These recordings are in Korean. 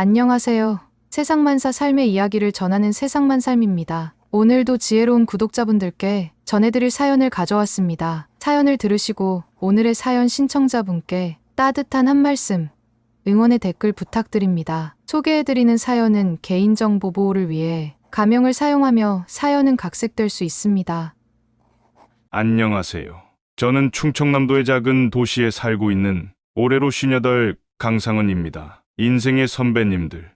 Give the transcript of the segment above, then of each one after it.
안녕하세요. 세상만사 삶의 이야기를 전하는 세상만 삶입니다. 오늘도 지혜로운 구독자분들께 전해드릴 사연을 가져왔습니다. 사연을 들으시고 오늘의 사연 신청자분께 따뜻한 한 말씀, 응원의 댓글 부탁드립니다. 소개해드리는 사연은 개인정보 보호를 위해 가명을 사용하며 사연은 각색될 수 있습니다. 안녕하세요. 저는 충청남도의 작은 도시에 살고 있는 올해로 58 강상은입니다. 인생의 선배님들,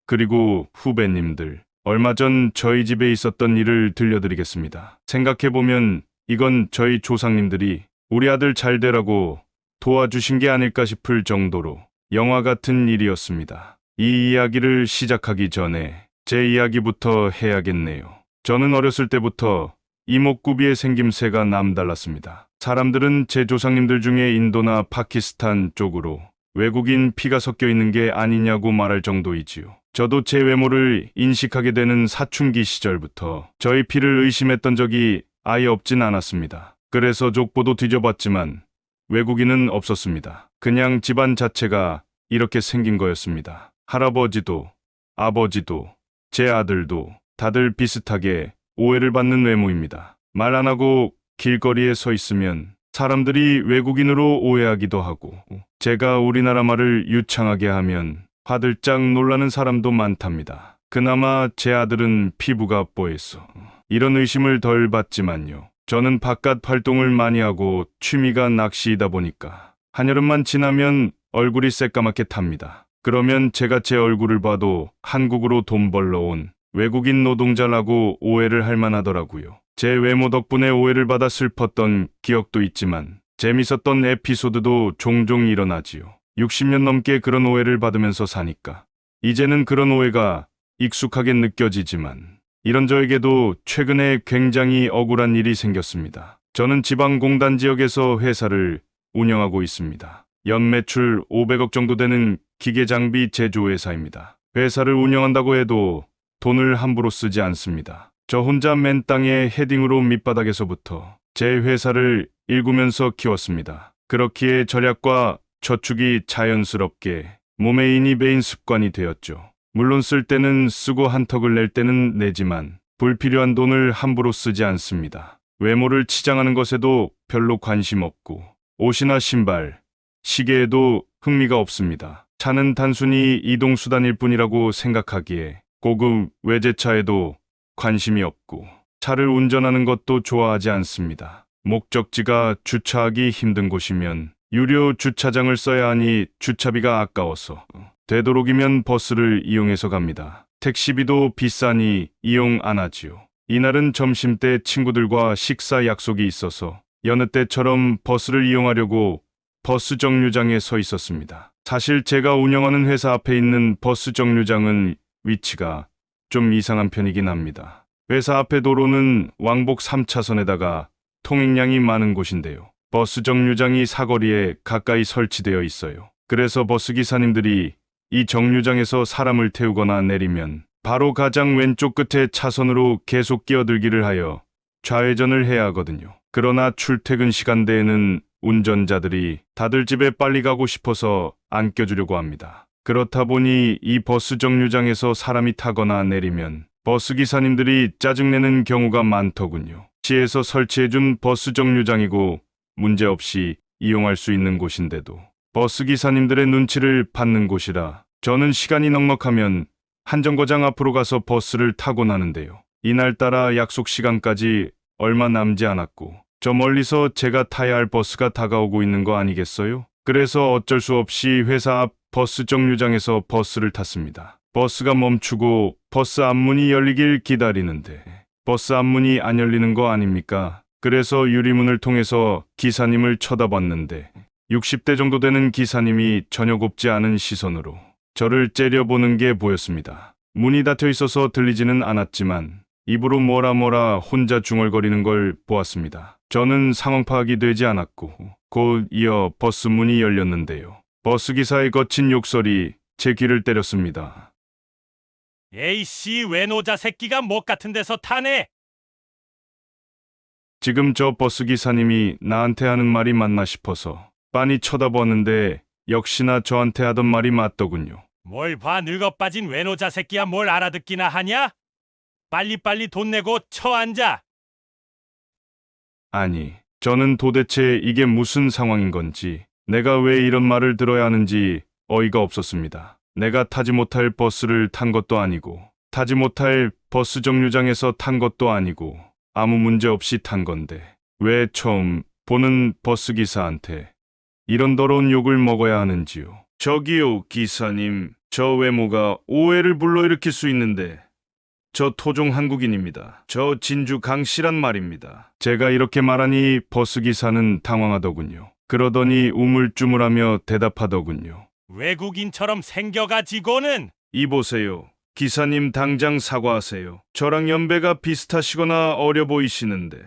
그리고 후배님들, 얼마 전 저희 집에 있었던 일을 들려드리겠습니다. 생각해보면 이건 저희 조상님들이 우리 아들 잘 되라고 도와주신 게 아닐까 싶을 정도로 영화 같은 일이었습니다. 이 이야기를 시작하기 전에 제 이야기부터 해야겠네요. 저는 어렸을 때부터 이목구비의 생김새가 남달랐습니다. 사람들은 제 조상님들 중에 인도나 파키스탄 쪽으로 외국인 피가 섞여 있는 게 아니냐고 말할 정도이지요. 저도 제 외모를 인식하게 되는 사춘기 시절부터 저희 피를 의심했던 적이 아예 없진 않았습니다. 그래서 족보도 뒤져봤지만 외국인은 없었습니다. 그냥 집안 자체가 이렇게 생긴 거였습니다. 할아버지도 아버지도 제 아들도 다들 비슷하게 오해를 받는 외모입니다. 말 안 하고 길거리에 서 있으면 사람들이 외국인으로 오해하기도 하고, 제가 우리나라 말을 유창하게 하면 화들짝 놀라는 사람도 많답니다. 그나마 제 아들은 피부가 뽀해서 이런 의심을 덜 받지만요. 저는 바깥 활동을 많이 하고 취미가 낚시이다 보니까 한여름만 지나면 얼굴이 새까맣게 탑니다. 그러면 제가 제 얼굴을 봐도 한국으로 돈 벌러 온 외국인 노동자라고 오해를 할 만하더라고요. 제 외모 덕분에 오해를 받아 슬펐던 기억도 있지만 재밌었던 에피소드도 종종 일어나지요. 60년 넘게 그런 오해를 받으면서 사니까 이제는 그런 오해가 익숙하게 느껴지지만 이런 저에게도 최근에 굉장히 억울한 일이 생겼습니다. 저는 지방공단 지역에서 회사를 운영하고 있습니다. 연매출 500억 정도 되는 기계장비 제조회사입니다. 회사를 운영한다고 해도 돈을 함부로 쓰지 않습니다. 저 혼자 맨 땅에 헤딩으로 밑바닥에서부터 제 회사를 일구면서 키웠습니다. 그렇기에 절약과 저축이 자연스럽게 몸에 인이 배인 습관이 되었죠. 물론 쓸 때는 쓰고 한턱을 낼 때는 내지만 불필요한 돈을 함부로 쓰지 않습니다. 외모를 치장하는 것에도 별로 관심 없고 옷이나 신발, 시계에도 흥미가 없습니다. 차는 단순히 이동수단일 뿐이라고 생각하기에 고급 외제차에도 관심이 없고 차를 운전하는 것도 좋아하지 않습니다. 목적지가 주차하기 힘든 곳이면 유료 주차장을 써야 하니 주차비가 아까워서 되도록이면 버스를 이용해서 갑니다. 택시비도 비싸니 이용 안 하지요. 이날은 점심때 친구들과 식사 약속이 있어서 여느 때처럼 버스를 이용하려고 버스 정류장에 서 있었습니다. 사실 제가 운영하는 회사 앞에 있는 버스 정류장은 위치가 좀 이상한 편이긴 합니다. 회사 앞에 도로는 왕복 3차선에다가 통행량이 많은 곳인데요. 버스 정류장이 사거리에 가까이 설치되어 있어요. 그래서 버스 기사님들이 이 정류장에서 사람을 태우거나 내리면 바로 가장 왼쪽 끝에 차선으로 계속 끼어들기를 하여 좌회전을 해야 하거든요. 그러나 출퇴근 시간대에는 운전자들이 다들 집에 빨리 가고 싶어서 안 껴주려고 합니다. 그렇다 보니 이 버스 정류장에서 사람이 타거나 내리면 버스 기사님들이 짜증내는 경우가 많더군요. 시에서 설치해준 버스 정류장이고 문제없이 이용할 수 있는 곳인데도 버스 기사님들의 눈치를 받는 곳이라 저는 시간이 넉넉하면 한정거장 앞으로 가서 버스를 타곤 하는데요. 이날따라 약속 시간까지 얼마 남지 않았고 저 멀리서 제가 타야 할 버스가 다가오고 있는 거 아니겠어요? 그래서 어쩔 수 없이 회사 앞 버스 정류장에서 버스를 탔습니다. 버스가 멈추고 버스 앞문이 열리길 기다리는데 버스 앞문이 안 열리는 거 아닙니까? 그래서 유리문을 통해서 기사님을 쳐다봤는데 60대 정도 되는 기사님이 전혀 곱지 않은 시선으로 저를 째려보는 게 보였습니다. 문이 닫혀 있어서 들리지는 않았지만 입으로 뭐라 혼자 중얼거리는 걸 보았습니다. 저는 상황 파악이 되지 않았고 곧 이어 버스 문이 열렸는데요. 버스 기사의 거친 욕설이 제 귀를 때렸습니다. 에이씨 외노자 새끼가 목 같은 데서 타네. 지금 저 버스 기사님이 나한테 하는 말이 맞나 싶어서 빤히 쳐다보았는데 역시나 저한테 하던 말이 맞더군요. 뭘 봐, 늙어 빠진 외노자 새끼야. 뭘 알아듣기나 하냐? 빨리빨리 돈 내고 쳐앉아. 아니, 저는 도대체 이게 무슨 상황인 건지, 내가 왜 이런 말을 들어야 하는지 어이가 없었습니다. 내가 타지 못할 버스를 탄 것도 아니고, 타지 못할 버스 정류장에서 탄 것도 아니고, 아무 문제 없이 탄 건데, 왜 처음 보는 버스 기사한테 이런 더러운 욕을 먹어야 하는지요? 저기요, 기사님. 저 외모가 오해를 불러일으킬 수 있는데, 저 토종 한국인입니다. 저 진주 강씨란 말입니다. 제가 이렇게 말하니 버스기사는 당황하더군요. 그러더니 우물쭈물하며 대답하더군요. 외국인처럼 생겨가지고는. 이보세요. 기사님 당장 사과하세요. 저랑 연배가 비슷하시거나 어려 보이시는데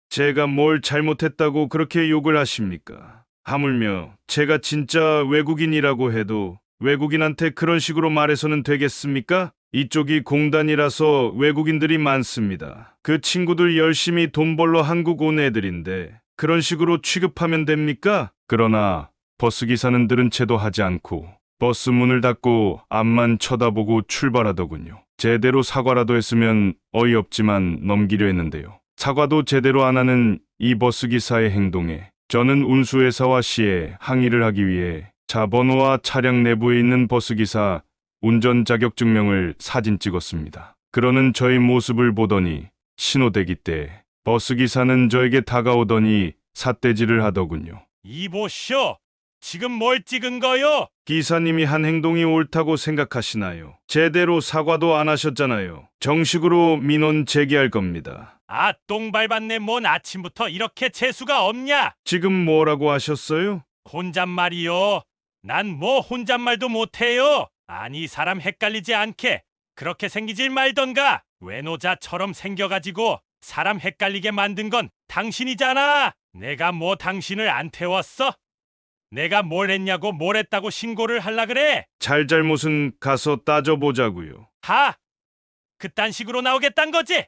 제가 뭘 잘못했다고 그렇게 욕을 하십니까? 하물며 제가 진짜 외국인이라고 해도 외국인한테 그런 식으로 말해서는 되겠습니까? 이쪽이 공단이라서 외국인들이 많습니다. 그 친구들 열심히 돈 벌러 한국 온 애들인데 그런 식으로 취급하면 됩니까? 그러나 버스기사는 들은 채도 하지 않고 버스 문을 닫고 앞만 쳐다보고 출발하더군요. 제대로 사과라도 했으면 어이없지만 넘기려 했는데요. 사과도 제대로 안 하는 이 버스기사의 행동에 저는 운수회사와 시에 항의를 하기 위해 차 번호와 차량 내부에 있는 버스기사 운전 자격증명을 사진 찍었습니다. 그러는 저의 모습을 보더니 신호대기 때 버스기사는 저에게 다가오더니 삿대질을 하더군요. 이보쇼, 지금 뭘 찍은 거요? 기사님이 한 행동이 옳다고 생각하시나요? 제대로 사과도 안 하셨잖아요. 정식으로 민원 제기할 겁니다. 아, 똥 밟았네. 뭔 아침부터 이렇게 재수가 없냐? 지금 뭐라고 하셨어요? 혼잣말이요. 난 뭐 혼잣말도 못해요. 아니, 사람 헷갈리지 않게 그렇게 생기질 말던가. 외노자처럼 생겨가지고 사람 헷갈리게 만든 건 당신이잖아. 내가 뭐 당신을 안 태웠어? 내가 뭘 했냐고, 뭘 했다고 신고를 하려 그래? 잘잘못은 가서 따져보자고요. 하! 그딴 식으로 나오겠단 거지?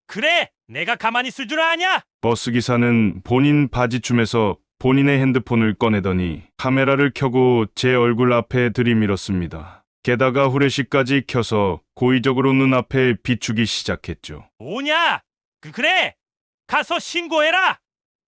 그래, 내가 가만히 있을 줄 아냐? 버스기사는 본인 바지춤에서 본인의 핸드폰을 꺼내더니 카메라를 켜고 제 얼굴 앞에 들이밀었습니다. 게다가 후레쉬까지 켜서 고의적으로 눈앞에 비추기 시작했죠. 뭐냐? 그래! 가서 신고해라!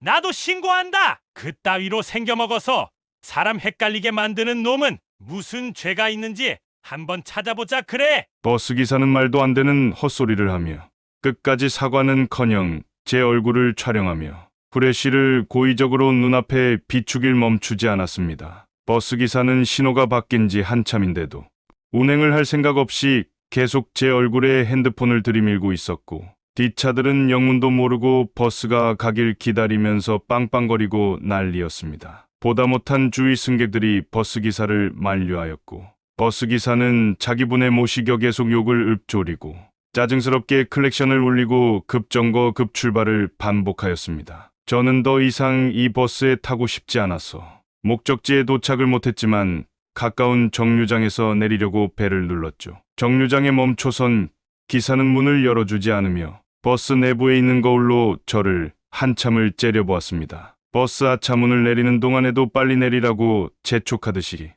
나도 신고한다! 그따위로 생겨먹어서 사람 헷갈리게 만드는 놈은 무슨 죄가 있는지 한번 찾아보자. 그래! 버스기사는 말도 안 되는 헛소리를 하며 끝까지 사과는커녕 제 얼굴을 촬영하며 후레쉬를 고의적으로 눈앞에 비추길 멈추지 않았습니다. 버스기사는 신호가 바뀐 지 한참인데도 운행을 할 생각 없이 계속 제 얼굴에 핸드폰을 들이밀고 있었고, 뒷차들은 영문도 모르고 버스가 가길 기다리면서 빵빵거리고 난리였습니다. 보다 못한 주위 승객들이 버스기사를 만류하였고, 버스기사는 자기 분의 모시겨 계속 욕을 읊조리고 짜증스럽게 클렉션을 울리고 급정거 급출발을 반복하였습니다. 저는 더 이상 이 버스에 타고 싶지 않아서 목적지에 도착을 못했지만 가까운 정류장에서 내리려고 벨을 눌렀죠. 정류장에 멈춰선 기사는 문을 열어주지 않으며 버스 내부에 있는 거울로 저를 한참을 째려보았습니다. 버스 하차문을 내리는 동안에도 빨리 내리라고 재촉하듯이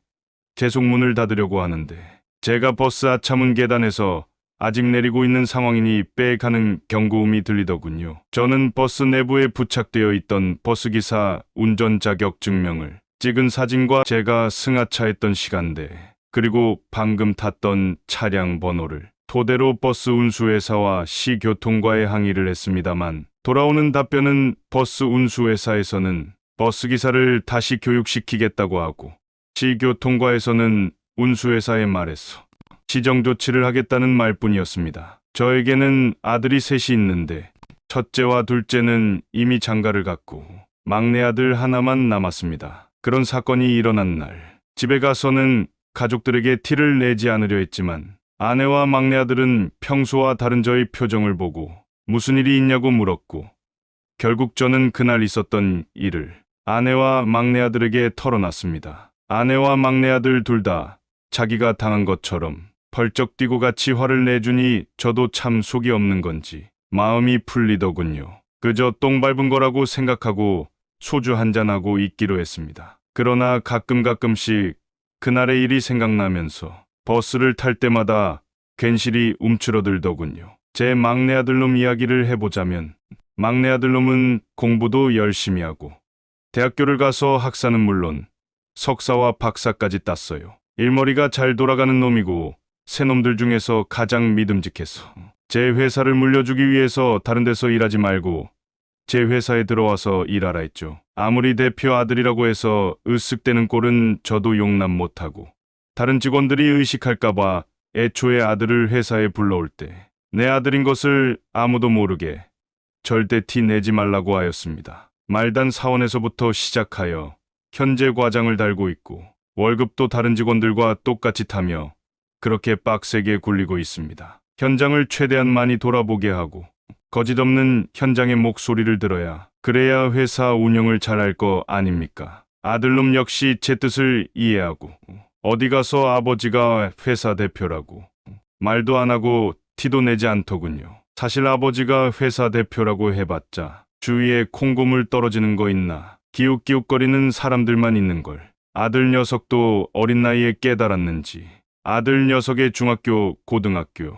계속 문을 닫으려고 하는데, 제가 버스 하차문 계단에서 아직 내리고 있는 상황이니 빼가는 경고음이 들리더군요. 저는 버스 내부에 부착되어 있던 버스기사 운전 자격증명을 찍은 사진과 제가 승하차했던 시간대, 그리고 방금 탔던 차량 번호를 토대로 버스 운수회사와 시교통과에 항의를 했습니다만, 돌아오는 답변은 버스 운수회사에서는 버스기사를 다시 교육시키겠다고 하고, 시교통과에서는 운수회사에 말해서 지정 조치를 하겠다는 말뿐이었습니다. 저에게는 아들이 셋이 있는데 첫째와 둘째는 이미 장가를 갔고 막내 아들 하나만 남았습니다. 그런 사건이 일어난 날, 집에 가서는 가족들에게 티를 내지 않으려 했지만 아내와 막내 아들은 평소와 다른 저의 표정을 보고 무슨 일이 있냐고 물었고, 결국 저는 그날 있었던 일을 아내와 막내 아들에게 털어놨습니다. 아내와 막내 아들 둘 다 자기가 당한 것처럼 펄쩍 뛰고 같이 화를 내주니 저도 참 속이 없는 건지 마음이 풀리더군요. 그저 똥 밟은 거라고 생각하고 소주 한잔하고 있기로 했습니다. 그러나 가끔씩 그날의 일이 생각나면서 버스를 탈 때마다 괜시리 움츠러들더군요. 제 막내 아들놈 이야기를 해보자면 막내 아들놈은 공부도 열심히 하고 대학교를 가서 학사는 물론 석사와 박사까지 땄어요. 일머리가 잘 돌아가는 놈이고 새놈들 중에서 가장 믿음직해서 제 회사를 물려주기 위해서 다른 데서 일하지 말고 제 회사에 들어와서 일하라 했죠. 아무리 대표 아들이라고 해서 으쓱대는 꼴은 저도 용납 못하고 다른 직원들이 의식할까봐 애초에 아들을 회사에 불러올 때 내 아들인 것을 아무도 모르게 절대 티 내지 말라고 하였습니다. 말단 사원에서부터 시작하여 현재 과장을 달고 있고 월급도 다른 직원들과 똑같이 타며 그렇게 빡세게 굴리고 있습니다. 현장을 최대한 많이 돌아보게 하고 거짓 없는 현장의 목소리를 들어야 그래야 회사 운영을 잘할 거 아닙니까? 아들놈 역시 제 뜻을 이해하고 어디 가서 아버지가 회사 대표라고 말도 안 하고 티도 내지 않더군요. 사실 아버지가 회사 대표라고 해봤자 주위에 콩고물 떨어지는 거 있나 기웃기웃거리는 사람들만 있는 걸 아들 녀석도 어린 나이에 깨달았는지 아들 녀석의 중학교, 고등학교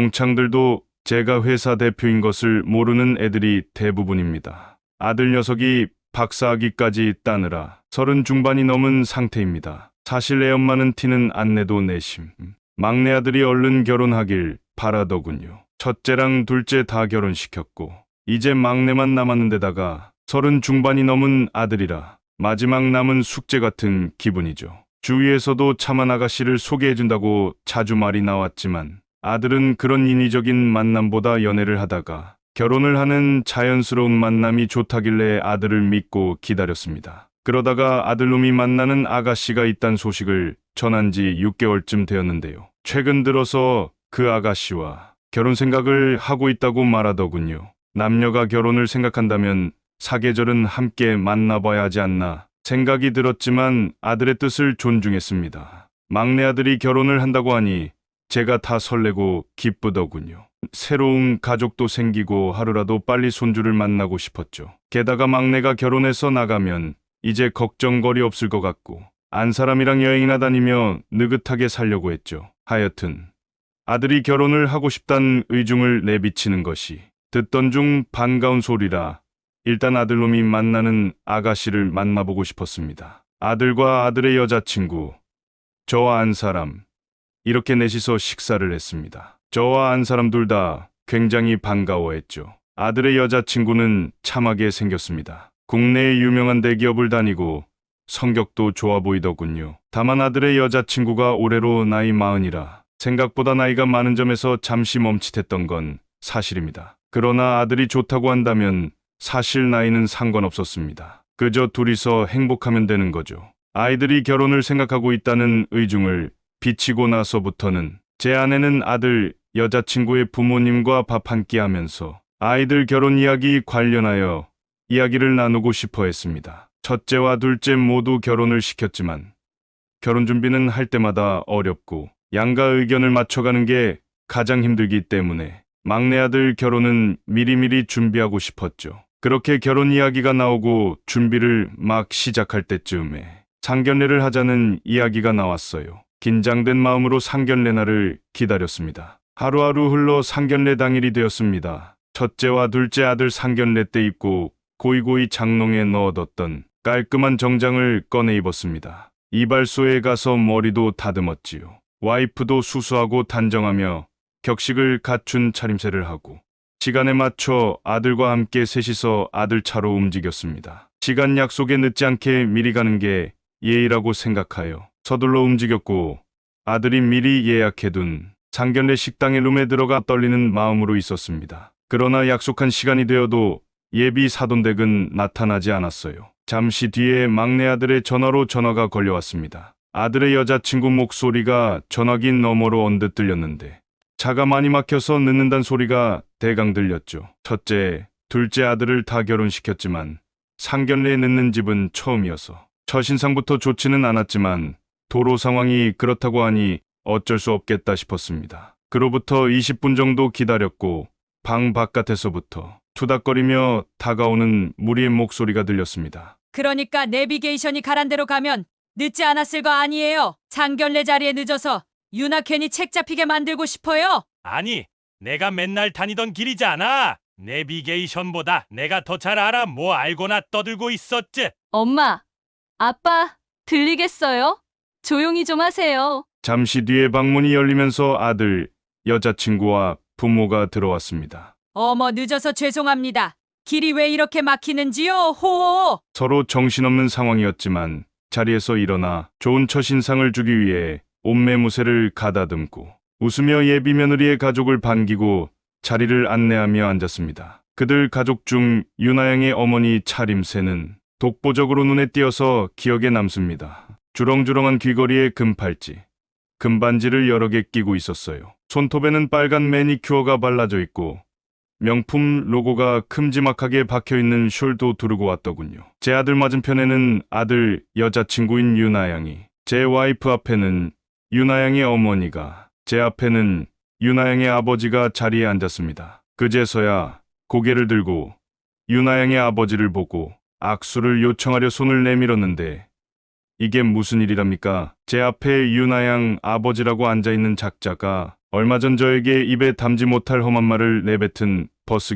동창들도 제가 회사 대표인 것을 모르는 애들이 대부분입니다. 아들 녀석이 박사학위까지 따느라 30 중반이 넘은 상태입니다. 사실 애 엄마는 티는 안 내도 내심. 막내 아들이 얼른 결혼하길 바라더군요. 첫째랑 둘째 다 결혼시켰고 이제 막내만 남았는데다가 30 중반이 넘은 아들이라 마지막 남은 숙제 같은 기분이죠. 주위에서도 참한 아가씨를 소개해준다고 자주 말이 나왔지만 아들은 그런 인위적인 만남보다 연애를 하다가 결혼을 하는 자연스러운 만남이 좋다길래 아들을 믿고 기다렸습니다. 그러다가 아들놈이 만나는 아가씨가 있단 소식을 전한 지 6개월쯤 되었는데요. 최근 들어서 그 아가씨와 결혼 생각을 하고 있다고 말하더군요. 남녀가 결혼을 생각한다면 사계절은 함께 만나봐야 하지 않나 생각이 들었지만 아들의 뜻을 존중했습니다. 막내 아들이 결혼을 한다고 하니 제가 다 설레고 기쁘더군요. 새로운 가족도 생기고 하루라도 빨리 손주를 만나고 싶었죠. 게다가 막내가 결혼해서 나가면 이제 걱정거리 없을 것 같고 안 사람이랑 여행이나 다니며 느긋하게 살려고 했죠. 하여튼 아들이 결혼을 하고 싶단 의중을 내비치는 것이 듣던 중 반가운 소리라 일단 아들놈이 만나는 아가씨를 만나보고 싶었습니다. 아들과 아들의 여자친구, 저와 안 사람 이렇게 넷이서 식사를 했습니다. 저와 안 사람 둘 다 굉장히 반가워했죠. 아들의 여자친구는 참하게 생겼습니다. 국내의 유명한 대기업을 다니고 성격도 좋아 보이더군요. 다만 아들의 여자친구가 올해로 나이 40이라 생각보다 나이가 많은 점에서 잠시 멈칫했던 건 사실입니다. 그러나 아들이 좋다고 한다면 사실 나이는 상관없었습니다. 그저 둘이서 행복하면 되는 거죠. 아이들이 결혼을 생각하고 있다는 의중을 비치고 나서부터는 제 아내는 아들 여자친구의 부모님과 밥 한 끼 하면서 아이들 결혼 이야기 관련하여 이야기를 나누고 싶어 했습니다. 첫째와 둘째 모두 결혼을 시켰지만 결혼 준비는 할 때마다 어렵고 양가 의견을 맞춰가는 게 가장 힘들기 때문에 막내 아들 결혼은 미리미리 준비하고 싶었죠. 그렇게 결혼 이야기가 나오고 준비를 막 시작할 때쯤에 상견례를 하자는 이야기가 나왔어요. 긴장된 마음으로 상견례 날을 기다렸습니다. 하루하루 흘러 상견례 당일이 되었습니다. 첫째와 둘째 아들 상견례 때 입고 고이고이 장롱에 넣어뒀던 깔끔한 정장을 꺼내 입었습니다. 이발소에 가서 머리도 다듬었지요. 와이프도 수수하고 단정하며 격식을 갖춘 차림새를 하고 시간에 맞춰 아들과 함께 셋이서 아들 차로 움직였습니다. 시간 약속에 늦지 않게 미리 가는 게 예의라고 생각하여 서둘러 움직였고 아들이 미리 예약해둔 상견례 식당의 룸에 들어가 떨리는 마음으로 있었습니다. 그러나 약속한 시간이 되어도 예비 사돈댁은 나타나지 않았어요. 잠시 뒤에 막내 아들의 전화로 전화가 걸려왔습니다. 아들의 여자친구 목소리가 전화기 너머로 언뜻 들렸는데 차가 많이 막혀서 늦는단 소리가 대강 들렸죠. 첫째, 둘째 아들을 다 결혼시켰지만 상견례에 늦는 집은 처음이어서 첫인상부터 좋지는 않았지만 도로 상황이 그렇다고 하니 어쩔 수 없겠다 싶었습니다. 그로부터 20분 정도 기다렸고 방 바깥에서부터 투닥거리며 다가오는 무리의 목소리가 들렸습니다. 그러니까 내비게이션이 가란 대로 가면 늦지 않았을 거 아니에요. 상견례 자리에 늦어서 유나 괜히 책 잡히게 만들고 싶어요? 아니, 내가 맨날 다니던 길이잖아. 내비게이션보다 내가 더 잘 알아. 뭐 알고나 떠들고 있었지. 엄마, 아빠, 들리겠어요? 조용히 좀 하세요. 잠시 뒤에 방문이 열리면서 아들, 여자친구와 부모가 들어왔습니다. 어머, 늦어서 죄송합니다. 길이 왜 이렇게 막히는지요? 호호! 서로 정신없는 상황이었지만 자리에서 일어나 좋은 첫인상을 주기 위해 옷매무새를 가다듬고 웃으며 예비 며느리의 가족을 반기고 자리를 안내하며 앉았습니다. 그들 가족 중 유나양의 어머니 차림새는 독보적으로 눈에 띄어서 기억에 남습니다. 주렁주렁한 귀걸이에 금팔찌, 금반지를 여러 개 끼고 있었어요. 손톱에는 빨간 매니큐어가 발라져 있고 명품 로고가 큼지막하게 박혀있는 숄도 두르고 왔더군요. 제 아들 맞은편에는 아들 여자친구인 유나양이, 제 와이프 앞에는 유나양의 어머니가, 제 앞에는 유나양의 아버지가 자리에 앉았습니다. 그제서야 고개를 들고 유나양의 아버지를 보고 악수를 요청하려 손을 내밀었는데 이게 무슨 일이랍니까? 제 앞에 유나양 아버지라고 앉아있는 작자가 얼마 전 저에게 입에 담지 못할 험한 말을 내뱉은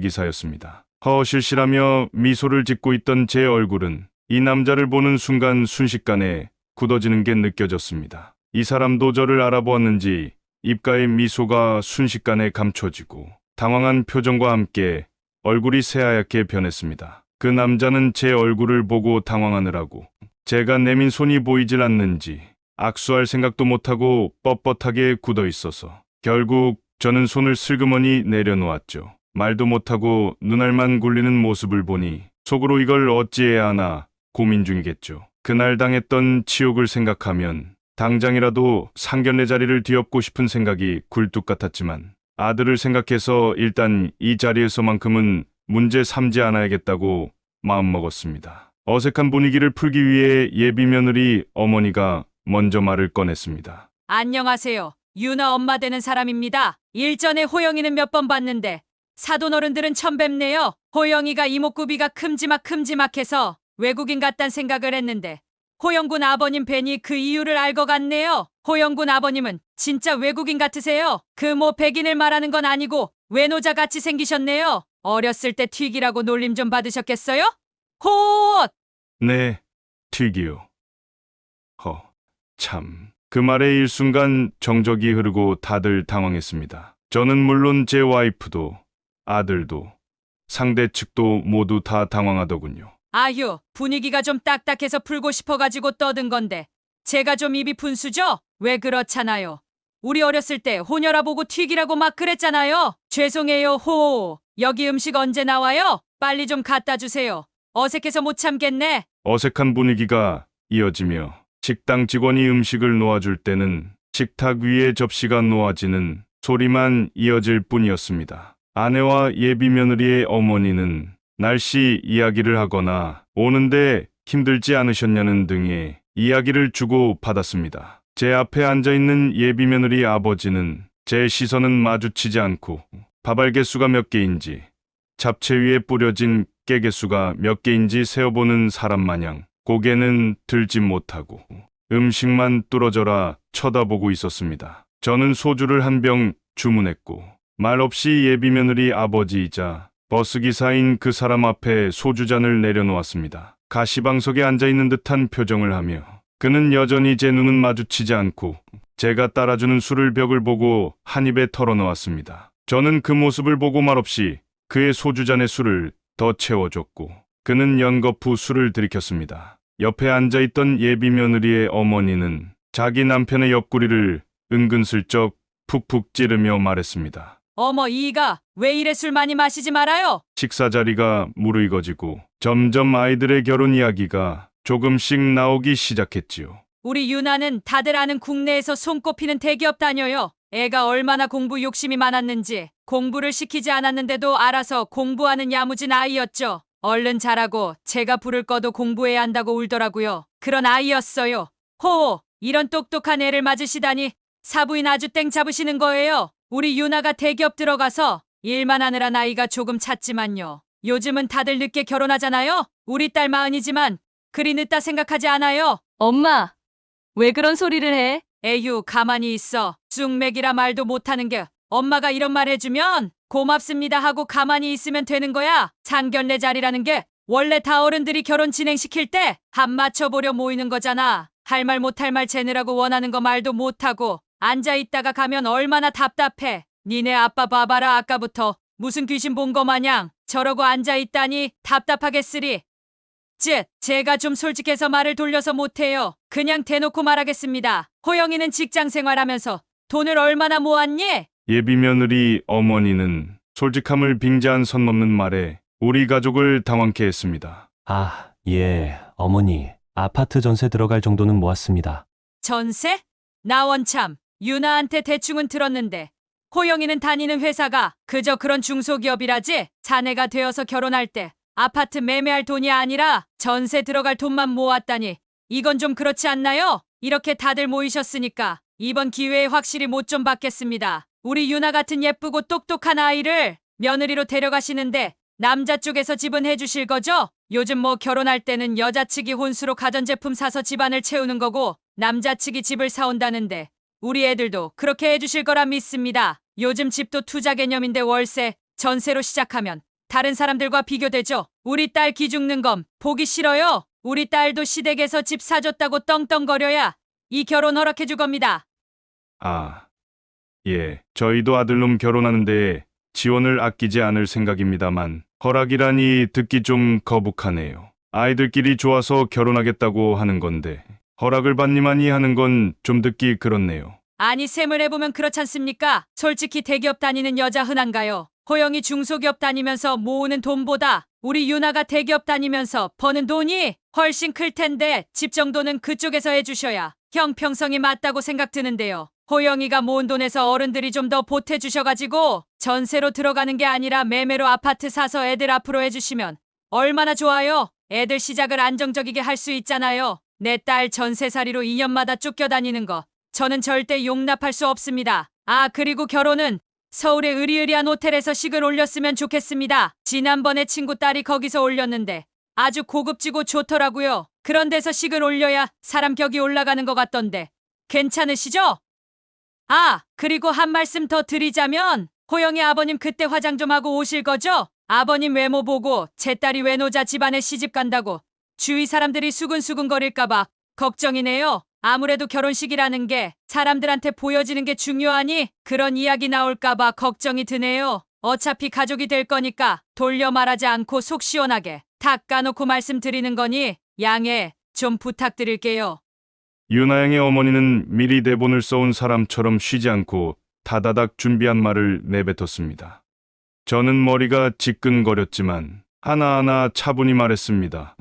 버스기사였습니다. 허실실하며 미소를 짓고 있던 제 얼굴은 이 남자를 보는 순간 순식간에 굳어지는 게 느껴졌습니다. 이 사람도 저를 알아보았는지 입가의 미소가 순식간에 감춰지고 당황한 표정과 함께 얼굴이 새하얗게 변했습니다. 그 남자는 제 얼굴을 보고 당황하느라고 제가 내민 손이 보이질 않는지 악수할 생각도 못하고 뻣뻣하게 굳어 있어서 결국 저는 손을 슬그머니 내려놓았죠. 말도 못하고 눈알만 굴리는 모습을 보니 속으로 이걸 어찌해야 하나 고민 중이겠죠. 그날 당했던 치욕을 생각하면 당장이라도 상견례 자리를 뒤엎고 싶은 생각이 굴뚝 같았지만 아들을 생각해서 일단 이 자리에서만큼은 문제 삼지 않아야겠다고 마음먹었습니다. 어색한 분위기를 풀기 위해 예비 며느리 어머니가 먼저 말을 꺼냈습니다. 안녕하세요. 유나 엄마 되는 사람입니다. 일전에 호영이는 몇 번 봤는데 사돈 어른들은 처음 뵙네요. 호영이가 이목구비가 큼지막해서 외국인 같단 생각을 했는데 호영군 아버님 뵈니 그 이유를 알 것 같네요. 호영군 아버님은 진짜 외국인 같으세요. 그 뭐 백인을 말하는 건 아니고 외노자 같이 생기셨네요. 어렸을 때 튀기라고 놀림 좀 받으셨겠어요? 호! 네, 튀기요. 참. 그 말에 일순간 정적이 흐르고 다들 당황했습니다. 저는 물론 제 와이프도 아들도 상대 측도 모두 다 당황하더군요. 아휴, 분위기가 좀 딱딱해서 풀고 싶어가지고 떠든 건데 제가 좀 입이 분수죠? 왜 그렇잖아요. 우리 어렸을 때 호녀라 보고 튀기라고 막 그랬잖아요. 죄송해요, 호. 여기 음식 언제 나와요? 빨리 좀 갖다 주세요. 어색해서 못 참겠네. 어색한 분위기가 이어지며 식당 직원이 음식을 놓아줄 때는 식탁 위에 접시가 놓아지는 소리만 이어질 뿐이었습니다. 아내와 예비 며느리의 어머니는 날씨 이야기를 하거나 오는데 힘들지 않으셨냐는 등의 이야기를 주고 받았습니다. 제 앞에 앉아있는 예비 며느리 아버지는 제 시선은 마주치지 않고 밥알 개수가 몇 개인지 잡채 위에 뿌려진 깨 개수가 몇 개인지 세어보는 사람 마냥 고개는 들지 못하고 음식만 뚫어져라 쳐다보고 있었습니다. 저는 소주를 한 병 주문했고 말없이 예비 며느리 아버지이자 버스기사인 그 사람 앞에 소주잔을 내려놓았습니다. 가시방석에 앉아있는 듯한 표정을 하며 그는 여전히 제 눈은 마주치지 않고 제가 따라주는 술을 벽을 보고 한 입에 털어놓았습니다. 저는 그 모습을 보고 말없이 그의 소주잔에 술을 더 채워줬고 그는 연거푸 술을 들이켰습니다. 옆에 앉아있던 예비 며느리의 어머니는 자기 남편의 옆구리를 은근슬쩍 푹푹 찌르며 말했습니다. 어머, 이가 왜 이래 술 많이 마시지 말아요? 식사 자리가 무르익어지고 점점 아이들의 결혼 이야기가 조금씩 나오기 시작했지요. 우리 유나는 다들 아는 국내에서 손꼽히는 대기업 다녀요. 애가 얼마나 공부 욕심이 많았는지 공부를 시키지 않았는데도 알아서 공부하는 야무진 아이였죠. 얼른 자라고 제가 불을 꺼도 공부해야 한다고 울더라고요. 그런 아이였어요. 호호, 이런 똑똑한 애를 맞으시다니 사부인 아주 땡 잡으시는 거예요. 우리 유나가 대기업 들어가서 일만 하느라 나이가 조금 찼지만요. 요즘은 다들 늦게 결혼하잖아요. 우리 딸 40이지만 그리 늦다 생각하지 않아요. 엄마, 왜 그런 소리를 해? 에휴, 가만히 있어. 쑥맥이라 말도 못하는 게 엄마가 이런 말 해주면 고맙습니다 하고 가만히 있으면 되는 거야. 상견례 자리라는 게 원래 다 어른들이 결혼 진행시킬 때 한 맞춰보려 모이는 거잖아. 할 말 못할 말 재느라고 원하는 거 말도 못하고 앉아있다가 가면 얼마나 답답해. 니네 아빠 봐봐라, 아까부터 무슨 귀신 본 거 마냥 저러고 앉아있다니 답답하겠으리. 제가 좀 솔직해서 말을 돌려서 못해요. 그냥 대놓고 말하겠습니다. 호영이는 직장 생활하면서 돈을 얼마나 모았니? 예비 며느리 어머니는 솔직함을 빙자한 선 넘는 말에 우리 가족을 당황케 했습니다. 아, 예, 어머니. 아파트 전세 들어갈 정도는 모았습니다. 전세? 나 원참 유나한테 대충은 들었는데 호영이는 다니는 회사가 그저 그런 중소기업이라지. 자네가 되어서 결혼할 때 아파트 매매할 돈이 아니라 전세 들어갈 돈만 모았다니 이건 좀 그렇지 않나요? 이렇게 다들 모이셨으니까 이번 기회에 확실히 못 좀 받겠습니다. 우리 유나 같은 예쁘고 똑똑한 아이를 며느리로 데려가시는데 남자 쪽에서 지분해 주실 거죠? 요즘 뭐 결혼할 때는 여자 측이 혼수로 가전제품 사서 집안을 채우는 거고 남자 측이 집을 사온다는데 우리 애들도 그렇게 해주실 거라 믿습니다. 요즘 집도 투자 개념인데 월세, 전세로 시작하면 다른 사람들과 비교되죠. 우리 딸 기죽는 건 보기 싫어요. 우리 딸도 시댁에서 집 사줬다고 떵떵거려야 이 결혼 허락해 줄 겁니다. 아, 예, 저희도 아들놈 결혼하는데 지원을 아끼지 않을 생각입니다만 허락이라니 듣기 좀 거북하네요. 아이들끼리 좋아서 결혼하겠다고 하는 건데 허락을 받니마니 하는 건 좀 듣기 그렇네요. 아니, 셈을 해보면 그렇지 않습니까? 솔직히 대기업 다니는 여자 흔한가요? 호영이 중소기업 다니면서 모으는 돈보다 우리 유나가 대기업 다니면서 버는 돈이 훨씬 클 텐데 집 정도는 그쪽에서 해주셔야 형평성이 맞다고 생각 드는데요. 호영이가 모은 돈에서 어른들이 좀 더 보태주셔가지고 전세로 들어가는 게 아니라 매매로 아파트 사서 애들 앞으로 해주시면 얼마나 좋아요. 애들 시작을 안정적이게 할 수 있잖아요. 내 딸 전세살이로 2년마다 쫓겨다니는 거 저는 절대 용납할 수 없습니다. 아, 그리고 결혼은 서울의 으리으리한 호텔에서 식을 올렸으면 좋겠습니다. 지난번에 친구 딸이 거기서 올렸는데 아주 고급지고 좋더라고요. 그런 데서 식을 올려야 사람 격이 올라가는 것 같던데 괜찮으시죠? 아, 그리고 한 말씀 더 드리자면 호영이 아버님 그때 화장 좀 하고 오실 거죠? 아버님 외모 보고 제 딸이 외노자 집안에 시집 간다고 주위 사람들이 수근수근거릴까봐 걱정이네요. 아무래도 결혼식이라는 게 사람들한테 보여지는 게 중요하니 그런 이야기 나올까봐 걱정이 드네요. 어차피 가족이 될 거니까 돌려 말하지 않고 속 시원하게 다 까놓고 말씀드리는 거니 양해 좀 부탁드릴게요. 유나양의 어머니는 미리 대본을 써온 사람처럼 쉬지 않고 다다닥 준비한 말을 내뱉었습니다. 저는 머리가 지끈거렸지만 하나하나 차분히 말했습니다.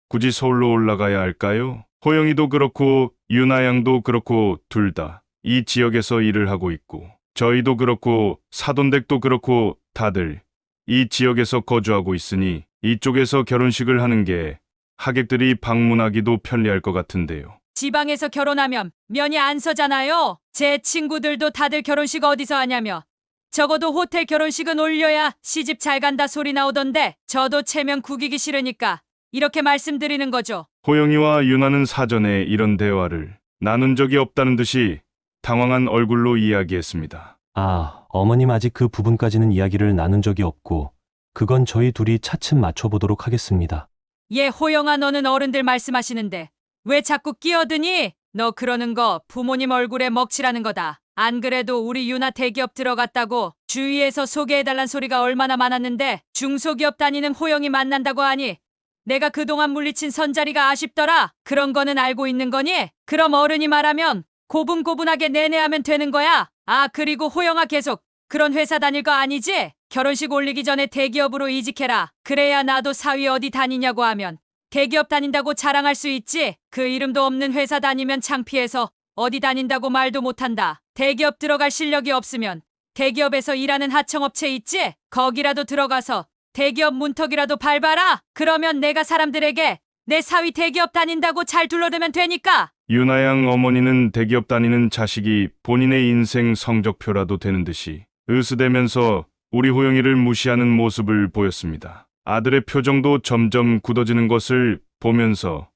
굳이 서울로 올라가야 할까요? 호영이도 그렇고 유나양도 그렇고 둘 다 이 지역에서 일을 하고 있고 저희도 그렇고 사돈댁도 그렇고 다들 이 지역에서 거주하고 있으니 이쪽에서 결혼식을 하는 게 하객들이 방문하기도 편리할 것 같은데요. 지방에서 결혼하면 면이 안 서잖아요. 제 친구들도 다들 결혼식 어디서 하냐며 적어도 호텔 결혼식은 올려야 시집 잘 간다 소리 나오던데 저도 체면 구기기 싫으니까 이렇게 말씀드리는 거죠. 호영이와 유나는 사전에 이런 대화를 나눈 적이 없다는 듯이 당황한 얼굴로 이야기했습니다. 아, 어머님 아직 그 부분까지는 이야기를 나눈 적이 없고 그건 저희 둘이 차츰 맞춰보도록 하겠습니다. 예, 호영아, 너는 어른들 말씀하시는데 왜 자꾸 끼어드니? 너 그러는 거 부모님 얼굴에 먹칠하는 거다. 안 그래도 우리 유나 대기업 들어갔다고 주위에서 소개해달란 소리가 얼마나 많았는데 중소기업 다니는 호영이 만난다고 하니 내가 그동안 물리친 선자리가 아쉽더라. 그런 거는 알고 있는 거니? 그럼 어른이 말하면 고분고분하게 내내하면 되는 거야. 아, 그리고 호영아, 계속 그런 회사 다닐 거 아니지? 결혼식 올리기 전에 대기업으로 이직해라. 그래야 나도 사위 어디 다니냐고 하면 대기업 다닌다고 자랑할 수 있지. 그 이름도 없는 회사 다니면 창피해서 어디 다닌다고 말도 못한다. 대기업 들어갈 실력이 없으면 대기업에서 일하는 하청업체 있지? 거기라도 들어가서 대기업 문턱이라도 밟아라. 그러면 내가 사람들에게 내 사위 대기업 다닌다고 잘 둘러대면 되니까. 유나양 어머니는 대기업 다니는 자식이 본인의 인생 성적표라도 되는 듯이 으스대면서 우리 호영이를 무시하는 모습을 보였습니다. 아들의 표정도 점점 굳어지는 것을 보면서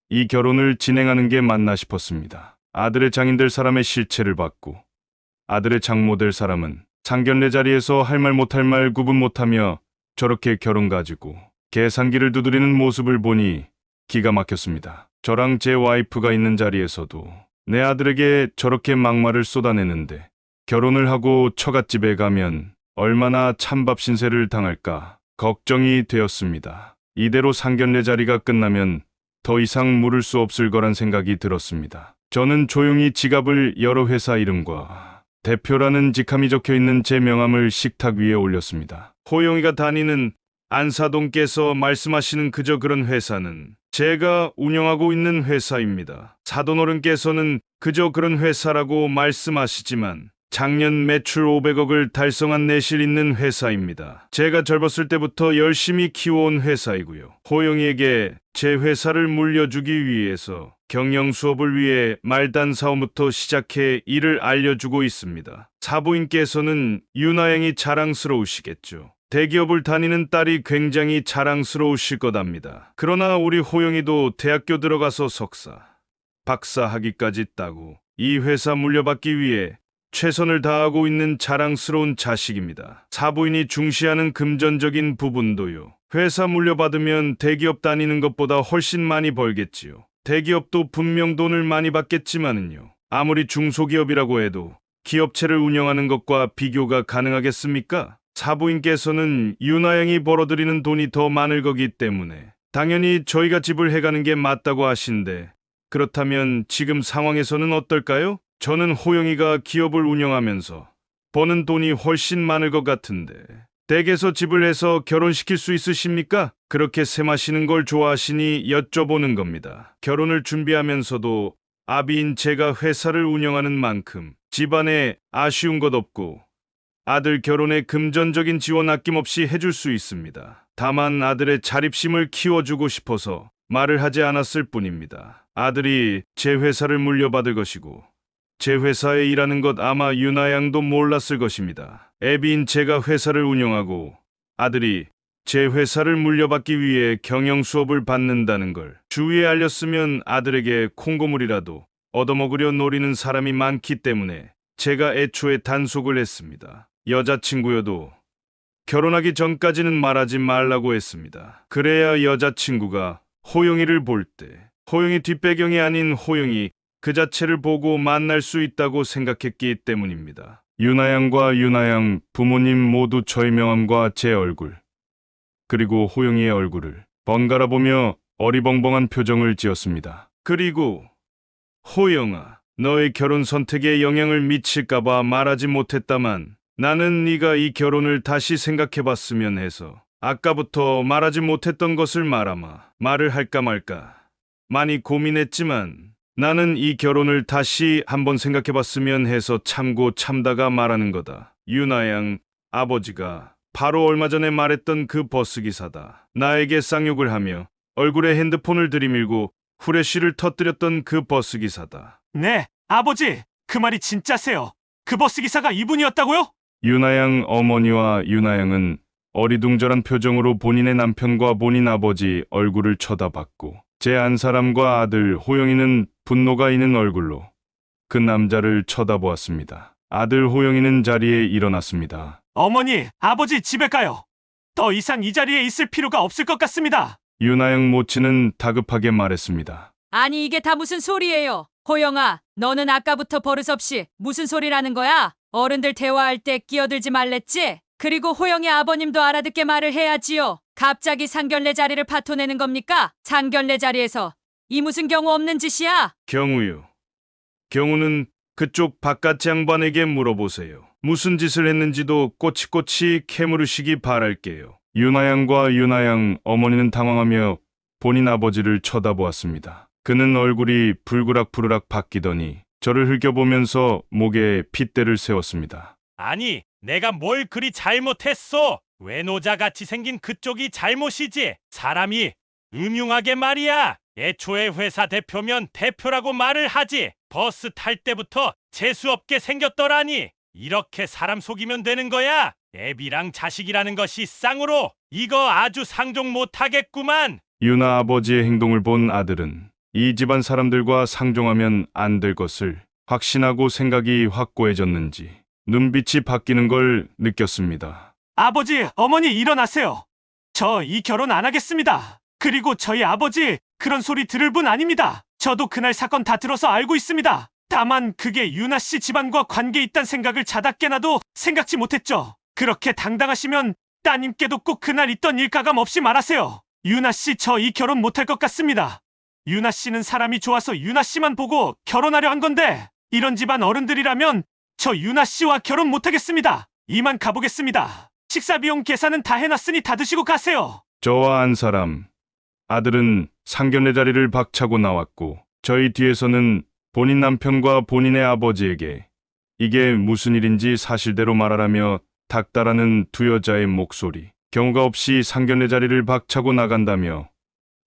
이 결혼을 진행하는 게 맞나 싶었습니다. 아들의 장인 될 사람의 실체를 받고 아들의 장모 될 사람은 상견례 자리에서 할 말 못할 말 구분 못하며 저렇게 결혼 가지고 계산기를 두드리는 모습을 보니 기가 막혔습니다. 저랑 제 와이프가 있는 자리에서도 내 아들에게 저렇게 막말을 쏟아내는데 결혼을 하고 처갓집에 가면 얼마나 찬밥 신세를 당할까 걱정이 되었습니다. 이대로 상견례 자리가 끝나면 더 이상 물을 수 없을 거란 생각이 들었습니다. 저는 조용히 지갑을 여러 회사 이름과 대표라는 직함이 적혀 있는 제 명함을 식탁 위에 올렸습니다. 호영이가 다니는 안사동께서 말씀하시는 그저 그런 회사는 제가 운영하고 있는 회사입니다. 사돈어른께서는 그저 그런 회사라고 말씀하시지만 작년 매출 500억을 달성한 내실 있는 회사입니다. 제가 젊었을 때부터 열심히 키워온 회사이고요. 호영이에게 제 회사를 물려주기 위해서 경영 수업을 위해 말단 사원부터 시작해 일을 알려주고 있습니다. 사부인께서는 유나영이 자랑스러우시겠죠. 대기업을 다니는 딸이 굉장히 자랑스러우실 거답니다. 그러나 우리 호영이도 대학교 들어가서 석사, 박사 학위까지 따고 이 회사 물려받기 위해 최선을 다하고 있는 자랑스러운 자식입니다. 사부인이 중시하는 금전적인 부분도요. 회사 물려받으면 대기업 다니는 것보다 훨씬 많이 벌겠지요. 대기업도 분명 돈을 많이 받겠지만은요. 아무리 중소기업이라고 해도 기업체를 운영하는 것과 비교가 가능하겠습니까? 사부인께서는 유나영이 벌어들이는 돈이 더 많을 거기 때문에 당연히 저희가 집을 해가는 게 맞다고 하신데 그렇다면 지금 상황에서는 어떨까요? 저는 호영이가 기업을 운영하면서 버는 돈이 훨씬 많을 것 같은데 댁에서 집을 해서 결혼시킬 수 있으십니까? 그렇게 셈하시는 걸 좋아하시니 여쭤보는 겁니다. 결혼을 준비하면서도 아비인 제가 회사를 운영하는 만큼 집안에 아쉬운 것 없고 아들 결혼에 금전적인 지원 아낌없이 해줄 수 있습니다. 다만 아들의 자립심을 키워주고 싶어서 말을 하지 않았을 뿐입니다. 아들이 제 회사를 물려받을 것이고 제 회사에 일하는 것 아마 유나양도 몰랐을 것입니다. 애비인 제가 회사를 운영하고 아들이 제 회사를 물려받기 위해 경영 수업을 받는다는 걸 주위에 알렸으면 아들에게 콩고물이라도 얻어먹으려 노리는 사람이 많기 때문에 제가 애초에 단속을 했습니다. 여자친구여도 결혼하기 전까지는 말하지 말라고 했습니다. 그래야 여자친구가 호영이를 볼 때 호영이 뒷배경이 아닌 호영이 그 자체를 보고 만날 수 있다고 생각했기 때문입니다. 유나양과 유나양 부모님 모두 저의 명함과 제 얼굴 그리고 호영이의 얼굴을 번갈아 보며 어리벙벙한 표정을 지었습니다. 그리고 호영아, 너의 결혼 선택에 영향을 미칠까봐 말하지 못했다만 나는 네가 이 결혼을 다시 생각해봤으면 해서 아까부터 말하지 못했던 것을 말아마 말을 할까 말까 많이 고민했지만 나는 이 결혼을 다시 한번 생각해봤으면 해서 참고 참다가 말하는 거다. 유나양 아버지가 바로 얼마 전에 말했던 그 버스기사다. 나에게 쌍욕을 하며 얼굴에 핸드폰을 들이밀고 후레쉬를 터뜨렸던 그 버스기사다. 네, 아버지, 그 말이 진짜세요. 그 버스기사가 이분이었다고요? 유나양 어머니와 유나양은 어리둥절한 표정으로 본인의 남편과 본인 아버지 얼굴을 쳐다봤고 제 안사람과 아들 호영이는 분노가 있는 얼굴로 그 남자를 쳐다보았습니다. 아들 호영이는 자리에 일어났습니다. 어머니, 아버지 집에 가요. 더 이상 이 자리에 있을 필요가 없을 것 같습니다. 유나양 모친은 다급하게 말했습니다. 아니 이게 다 무슨 소리예요? 호영아, 너는 아까부터 버릇없이 무슨 소리라는 거야? 어른들 대화할 때 끼어들지 말랬지? 그리고 호영이 아버님도 알아듣게 말을 해야지요. 갑자기 상견례 자리를 파토내는 겁니까? 상견례 자리에서 이 무슨 경우 없는 짓이야? 경우요. 경우는 그쪽 바깥 양반에게 물어보세요. 무슨 짓을 했는지도 꼬치꼬치 캐물으시기 바랄게요. 유나양과 유나양 어머니는 당황하며 본인 아버지를 쳐다보았습니다. 그는 얼굴이 불그락부르락 바뀌더니 저를 흘겨보면서 목에 핏대를 세웠습니다. 아니, 내가 뭘 그리 잘못했어? 외노자같이 생긴 그쪽이 잘못이지. 사람이 음흉하게 말이야. 애초에 회사 대표면 대표라고 말을 하지. 버스 탈 때부터 재수없게 생겼더라니. 이렇게 사람 속이면 되는 거야. 애비랑 자식이라는 것이 쌍으로 이거 아주 상종 못하겠구만. 유나 아버지의 행동을 본 아들은 이 집안 사람들과 상종하면 안 될 것을 확신하고 생각이 확고해졌는지 눈빛이 바뀌는 걸 느꼈습니다. 아버지, 어머니 일어나세요. 저 이 결혼 안 하겠습니다. 그리고 저희 아버지 그런 소리 들을 분 아닙니다. 저도 그날 사건 다 들어서 알고 있습니다. 다만 그게 유나 씨 집안과 관계 있단 생각을 자다깨나도 생각지 못했죠. 그렇게 당당하시면 따님께도 꼭 그날 있던 일가감 없이 말하세요. 유나 씨 저 이 결혼 못할 것 같습니다. 유나 씨는 사람이 좋아서 유나 씨만 보고 결혼하려 한 건데 이런 집안 어른들이라면 저 유나 씨와 결혼 못하겠습니다. 이만 가보겠습니다. 식사 비용 계산은 다 해놨으니 다 드시고 가세요. 저와 한 사람, 아들은 상견례 자리를 박차고 나왔고 저희 뒤에서는 본인 남편과 본인의 아버지에게 이게 무슨 일인지 사실대로 말하라며 닥달하는 두 여자의 목소리, 경우가 없이 상견례 자리를 박차고 나간다며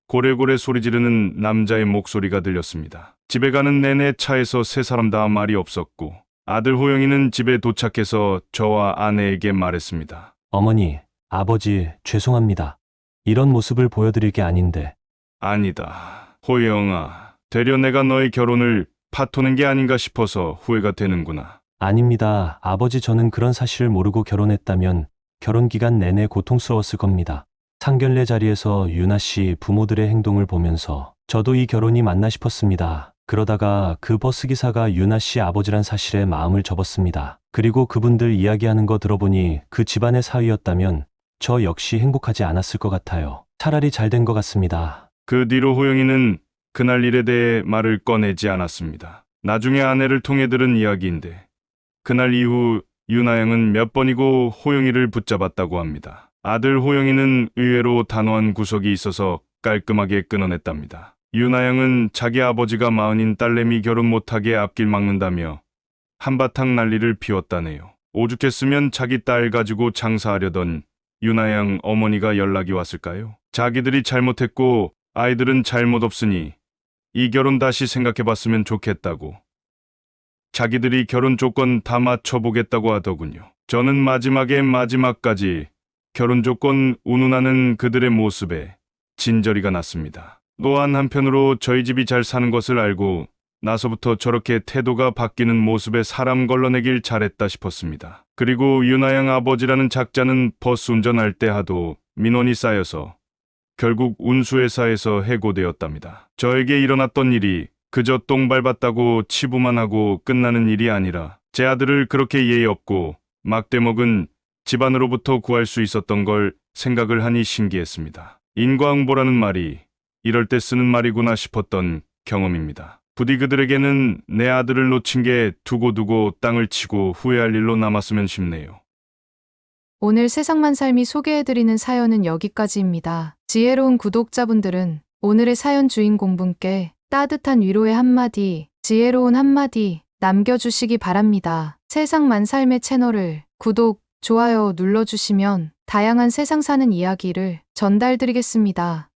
고래고래 소리 지르는 남자의 목소리가 들렸습니다. 집에 가는 내내 차에서 세 사람 다 말이 없었고 아들 호영이는 집에 도착해서 저와 아내에게 말했습니다. 어머니, 아버지, 죄송합니다. 이런 모습을 보여드릴 게 아닌데. 아니다. 호영아, 되려 내가 너의 결혼을 파토낸 게 아닌가 싶어서 후회가 되는구나. 아닙니다. 아버지, 저는 그런 사실을 모르고 결혼했다면 결혼 기간 내내 고통스러웠을 겁니다. 상견례 자리에서 유나 씨 부모들의 행동을 보면서 저도 이 결혼이 맞나 싶었습니다. 그러다가 그 버스기사가 유나 씨 아버지란 사실에 마음을 접었습니다. 그리고 그분들 이야기하는 거 들어보니 그 집안의 사위였다면 저 역시 행복하지 않았을 것 같아요. 차라리 잘 된 것 같습니다. 그 뒤로 호영이는 그날 일에 대해 말을 꺼내지 않았습니다. 나중에 아내를 통해 들은 이야기인데 그날 이후 유나영은 몇 번이고 호영이를 붙잡았다고 합니다. 아들 호영이는 의외로 단호한 구석이 있어서 깔끔하게 끊어냈답니다. 유나영은 자기 아버지가 마흔인 딸내미 결혼 못하게 앞길 막는다며 한바탕 난리를 피웠다네요. 오죽했으면 자기 딸 가지고 장사하려던 유나영 어머니가 연락이 왔을까요? 자기들이 잘못했고 아이들은 잘못 없으니 이 결혼 다시 생각해봤으면 좋겠다고. 자기들이 결혼 조건 다 맞춰보겠다고 하더군요. 저는 마지막까지 결혼 조건 운운하는 그들의 모습에 진저리가 났습니다. 또한 한편으로 저희 집이 잘 사는 것을 알고 나서부터 저렇게 태도가 바뀌는 모습에 사람 걸러내길 잘했다 싶었습니다. 그리고 유나영 아버지라는 작자는 버스 운전할 때 하도 민원이 쌓여서 결국 운수회사에서 해고되었답니다. 저에게 일어났던 일이 그저 똥 밟았다고 치부만 하고 끝나는 일이 아니라 제 아들을 그렇게 예의 없고 막대먹은 집안으로부터 구할 수 있었던 걸 생각을 하니 신기했습니다. 인과응보라는 말이 이럴 때 쓰는 말이구나 싶었던 경험입니다. 부디 그들에게는 내 아들을 놓친 게 두고두고 땅을 치고 후회할 일로 남았으면 싶네요. 오늘 세상만 삶이 소개해드리는 사연은 여기까지입니다. 지혜로운 구독자분들은 오늘의 사연 주인공분께 따뜻한 위로의 한마디, 지혜로운 한마디 남겨주시기 바랍니다. 세상만 삶의 채널을 구독, 좋아요 눌러주시면 다양한 세상 사는 이야기를 전달드리겠습니다.